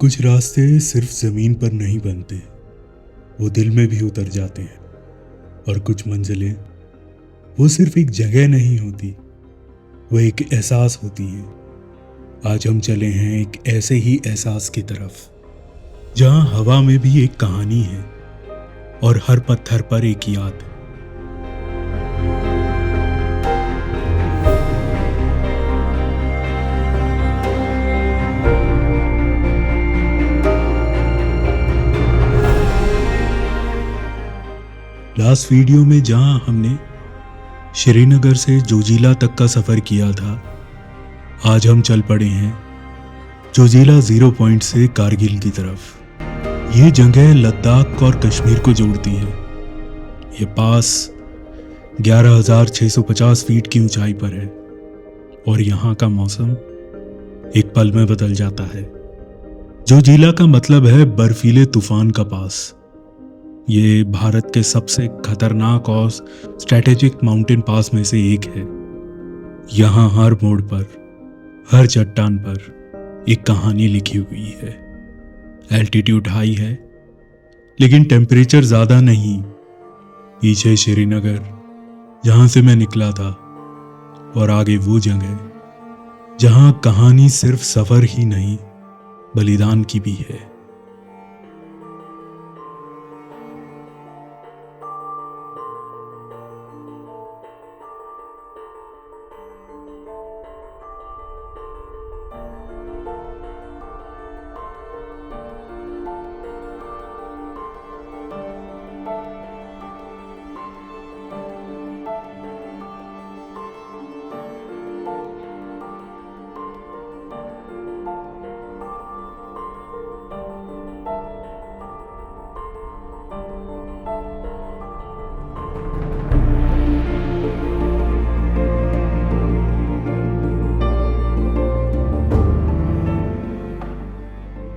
कुछ रास्ते सिर्फ ज़मीन पर नहीं बनते, वो दिल में भी उतर जाते हैं। और कुछ मंजिलें वो सिर्फ एक जगह नहीं होती, वो एक एहसास होती है। आज हम चले हैं एक ऐसे ही एहसास की तरफ, जहां हवा में भी एक कहानी है और हर पत्थर पर एक याद। लास्ट वीडियो में जहां हमने श्रीनगर से जोजिला तक का सफ़र किया था, आज हम चल पड़े हैं जोजिला 0 पॉइंट से कारगिल की तरफ। ये जगह लद्दाख और कश्मीर को जोड़ती है। ये पास 11,650 फीट की ऊंचाई पर है और यहाँ का मौसम एक पल में बदल जाता है। जोजिला का मतलब है बर्फीले तूफान का पास। ये भारत के सबसे खतरनाक और स्ट्रैटेजिक माउंटेन पास में से एक है। यहाँ हर मोड़ पर, हर चट्टान पर एक कहानी लिखी हुई है। एल्टीट्यूड हाई है, लेकिन टेम्परेचर ज़्यादा नहीं। पीछे श्रीनगर, जहाँ से मैं निकला था, और आगे वो जगह जहाँ कहानी सिर्फ सफ़र ही नहीं, बलिदान की भी है।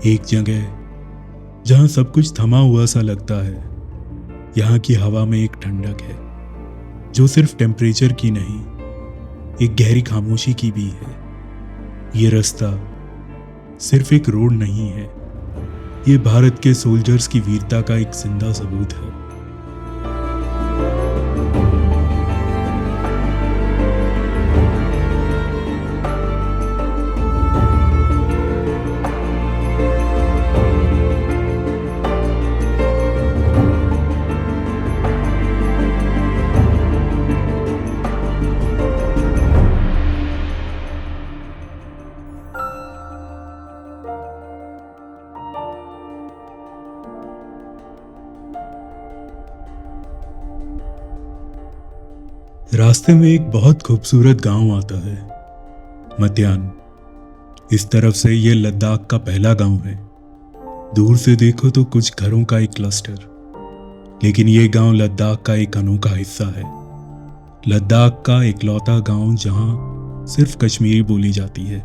एक जगह जहां सब कुछ थमा हुआ सा लगता है। यहाँ की हवा में एक ठंडक है जो सिर्फ टेम्परेचर की नहीं, एक गहरी खामोशी की भी है। ये रास्ता सिर्फ एक रोड नहीं है, ये भारत के सोल्जर्स की वीरता का एक जिंदा सबूत है। रास्ते में एक बहुत खूबसूरत गांव आता है, मत्यान। इस तरफ से ये लद्दाख का पहला गांव है। दूर से देखो तो कुछ घरों का एक क्लस्टर, लेकिन ये गांव लद्दाख का एक अनोखा हिस्सा है। लद्दाख का इकलौता गांव जहां सिर्फ कश्मीरी बोली जाती है।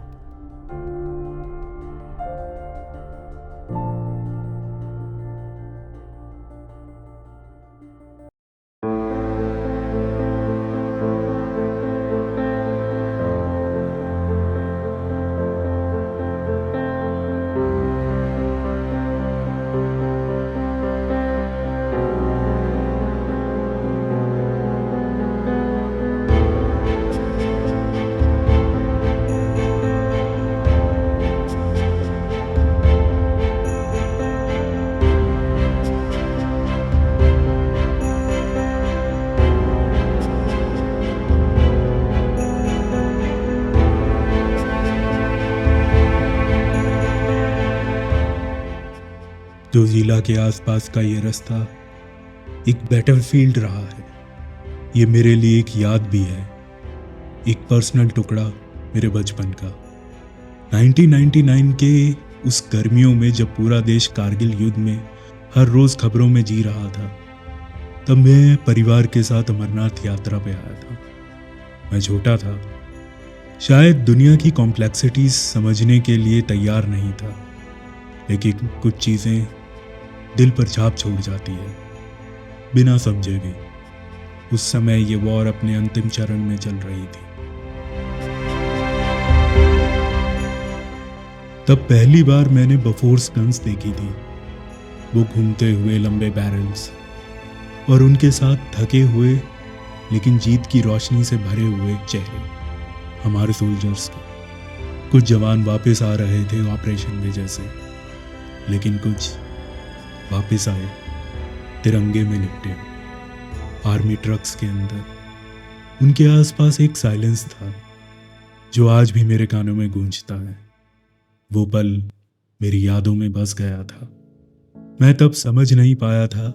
जोजिला के आसपास का ये रास्ता एक बैटलफील्ड रहा है। ये मेरे लिए एक याद भी है, एक पर्सनल टुकड़ा मेरे बचपन का। 1999 के उस गर्मियों में जब पूरा देश कारगिल युद्ध में हर रोज़ खबरों में जी रहा था, तब मैं परिवार के साथ अमरनाथ यात्रा पे आया था। मैं छोटा था, शायद दुनिया की कॉम्प्लेक्सिटीज समझने के लिए तैयार नहीं था, लेकिन कुछ चीज़ें दिल पर छाप छोड़ जाती है बिना समझे भी। उस समय ये वॉर अपने अंतिम चरण में चल रही थी। तब पहली बार मैंने बफोर्स गन्स देखी थी, वो घूमते हुए लंबे बैरल्स और उनके साथ थके हुए लेकिन जीत की रोशनी से भरे हुए चेहरे हमारे सोल्जर्स के। कुछ जवान वापस आ रहे थे ऑपरेशन में जैसे, लेकिन कुछ वापस आए तिरंगे में लिपटे आर्मी ट्रक्स के अंदर। उनके आसपास एक साइलेंस था जो आज भी मेरे कानों में गूंजता है। वो पल मेरी यादों में बस गया था। मैं तब समझ नहीं पाया था,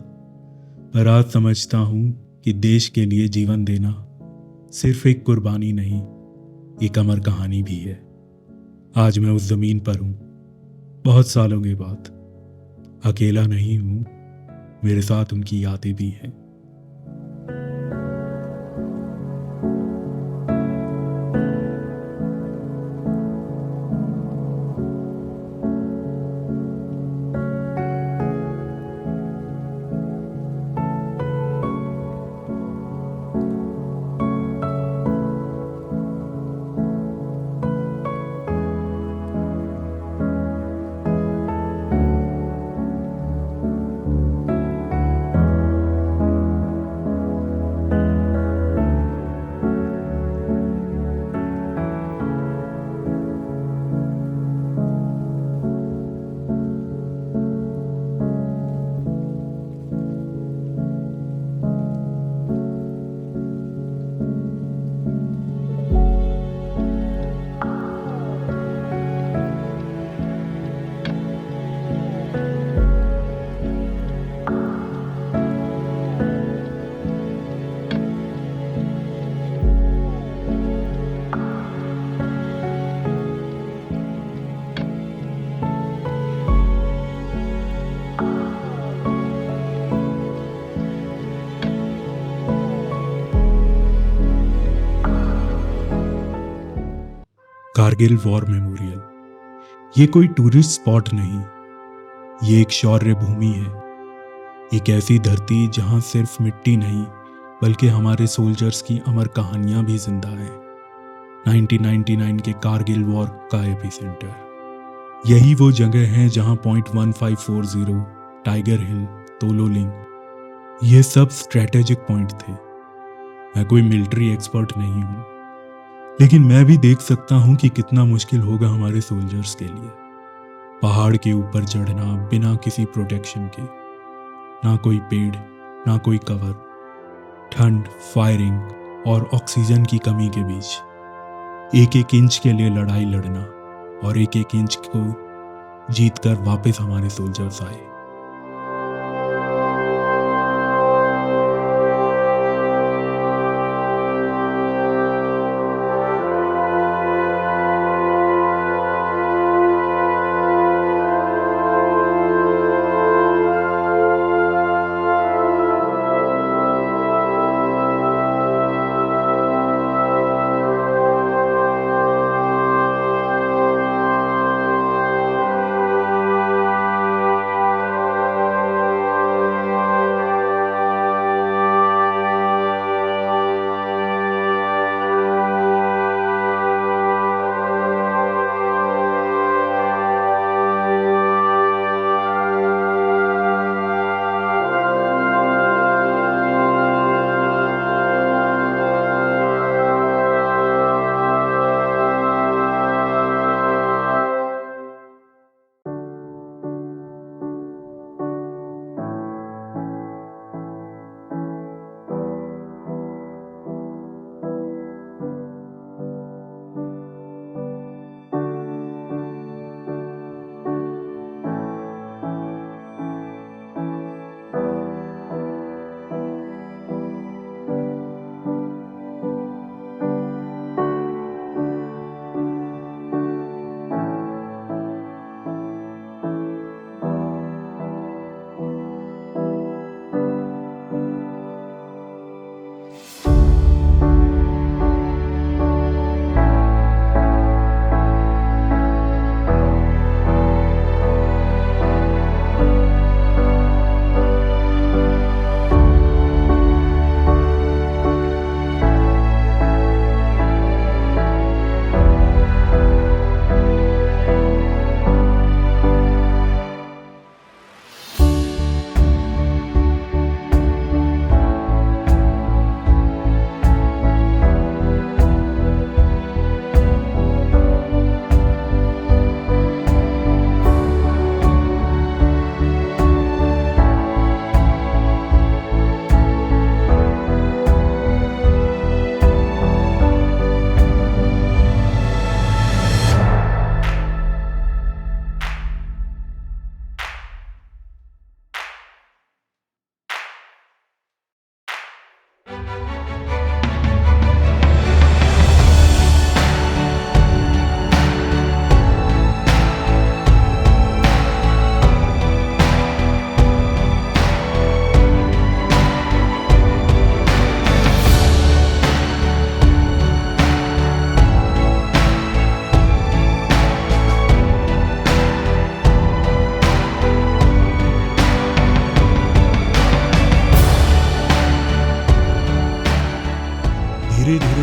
पर आज समझता हूं कि देश के लिए जीवन देना सिर्फ एक कुर्बानी नहीं, एक अमर कहानी भी है। आज मैं उस जमीन पर हूं, बहुत सालों के बाद। अकेला नहीं हूं, मेरे साथ उनकी यादें भी हैं। कारगिल वॉर मेमोरियल ये कोई टूरिस्ट स्पॉट नहीं, ये एक शौर्य भूमि है। एक ऐसी धरती जहां सिर्फ मिट्टी नहीं बल्कि हमारे सोल्जर्स की अमर कहानियां भी जिंदा हैं। 1999 के कारगिल वॉर का एपिसेंटर यही वो जगह है जहां पॉइंट 1540, टाइगर हिल, तोलोलिंग ये सब स्ट्रेटेजिक पॉइंट थे। मैं कोई मिलिट्री एक्सपर्ट नहीं हूं, लेकिन मैं भी देख सकता हूं कि कितना मुश्किल होगा हमारे सोल्जर्स के लिए। पहाड़ के ऊपर चढ़ना बिना किसी प्रोटेक्शन के, ना कोई पेड़ ना कोई कवर, ठंड, फायरिंग और ऑक्सीजन की कमी के बीच एक एक इंच के लिए लड़ाई लड़ना, और एक एक इंच को जीतकर वापस हमारे सोल्जर्स आए।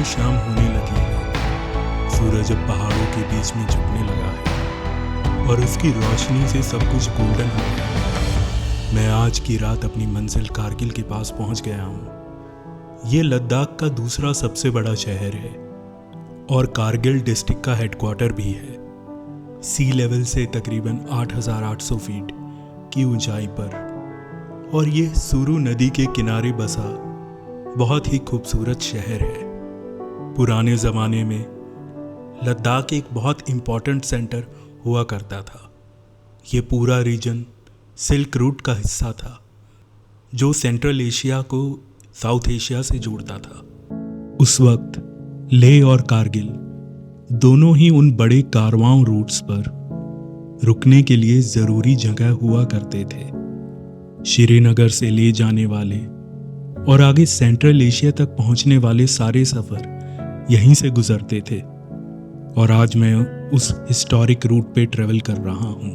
धीरे शाम होने लगी है। सूरज अब पहाड़ों के बीच में झुकने लगा है और उसकी रोशनी से सब कुछ गोल्डन हो गया है। मैं आज की रात अपनी मंजिल कारगिल के पास पहुंच गया हूं। ये लद्दाख का दूसरा सबसे बड़ा शहर है और कारगिल डिस्ट्रिक्ट का हेडक्वार्टर भी है। सी लेवल से तकरीबन 8,800 फीट की ऊंचाई पर, और ये सुरु नदी के किनारे बसा बहुत ही खूबसूरत शहर है। पुराने ज़माने में लद्दाख एक बहुत इम्पॉर्टेंट सेंटर हुआ करता था। ये पूरा रीजन सिल्क रूट का हिस्सा था जो सेंट्रल एशिया को साउथ एशिया से जोड़ता था। उस वक्त लेह और कारगिल दोनों ही उन बड़े कारवां रूट्स पर रुकने के लिए ज़रूरी जगह हुआ करते थे। श्रीनगर से ले जाने वाले और आगे सेंट्रल एशिया तक पहुंचने वाले सारे सफ़र यहीं से गुजरते थे, और आज मैं उस हिस्टोरिक रूट पे ट्रेवल कर रहा हूं।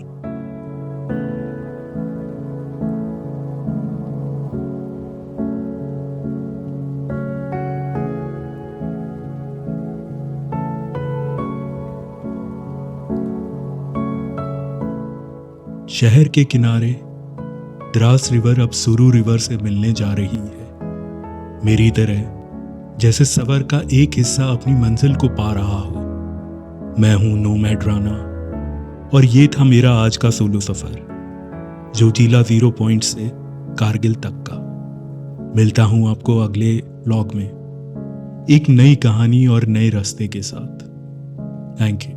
शहर के किनारे द्रास रिवर अब सुरु रिवर से मिलने जा रही है। मेरी तरह जैसे सफ़र का एक हिस्सा अपनी मंजिल को पा रहा हो। मैं हूं नोमैड राना और ये था मेरा आज का सोलो सफ़र जोजिला 0 पॉइंट से कारगिल तक का। मिलता हूं आपको अगले व्लॉग में एक नई कहानी और नए रास्ते के साथ। Thank you.